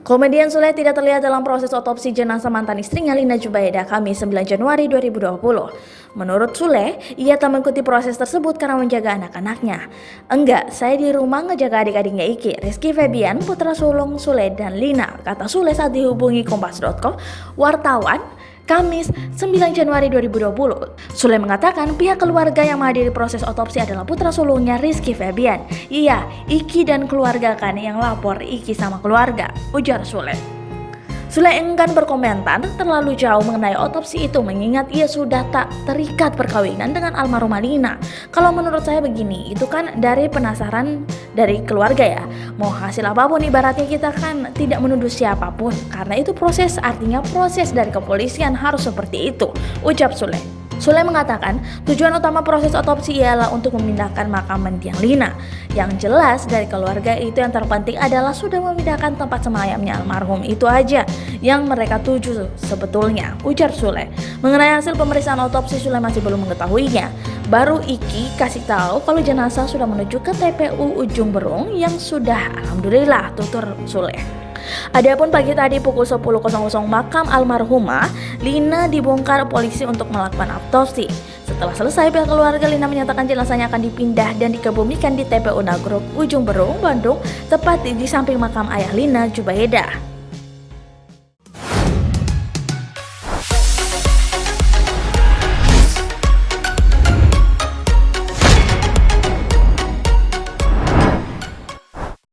Komedian Sule tidak terlihat dalam proses otopsi jenazah mantan istrinya Lina Jubaida Kamis 9 Januari 2020. Menurut Sule, ia tak mengikuti proses tersebut karena menjaga anak-anaknya. "Enggak, saya di rumah ngejaga adik-adiknya Iki, Rizky Febian, putra sulung Sule dan Lina," kata Sule saat dihubungi Kompas.com wartawan Kamis 9 Januari 2020. Sule mengatakan pihak keluarga yang menghadiri proses otopsi adalah putra sulungnya Rizky Febian. "Iya, Iki dan keluarga kan yang lapor, Iki sama keluarga," ujar Sule. Sule enggan berkomentar terlalu jauh mengenai otopsi itu mengingat ia sudah tak terikat perkawinan dengan almarhumah Lina. "Kalau menurut saya begini, itu kan dari penasaran dari keluarga ya. Mau hasil apapun ibaratnya kita kan tidak menuduh siapapun. Karena itu proses, artinya proses dari kepolisian harus seperti itu," ucap Sule. Sule mengatakan tujuan utama proses otopsi ialah untuk memindahkan makam mendiang Lina. Yang jelas dari keluarga itu yang terpenting adalah sudah memindahkan tempat semayamnya almarhum, itu aja yang mereka tuju sebetulnya, ujar Sule. Mengenai hasil pemeriksaan otopsi, Sule masih belum mengetahuinya. Baru Iki kasih tahu kalau jenazah sudah menuju ke TPU Ujung Berung yang sudah alhamdulillah, tutur Sule. Adapun pagi tadi pukul 10.00 makam almarhumah Lina dibongkar polisi untuk melakukan autopsi. Setelah selesai, pihak keluarga Lina menyatakan jenazahnya akan dipindah dan dikebumikan di TPU Nagrog Ujung Berung, Bandung, tepat di samping makam ayah Lina Jubaida.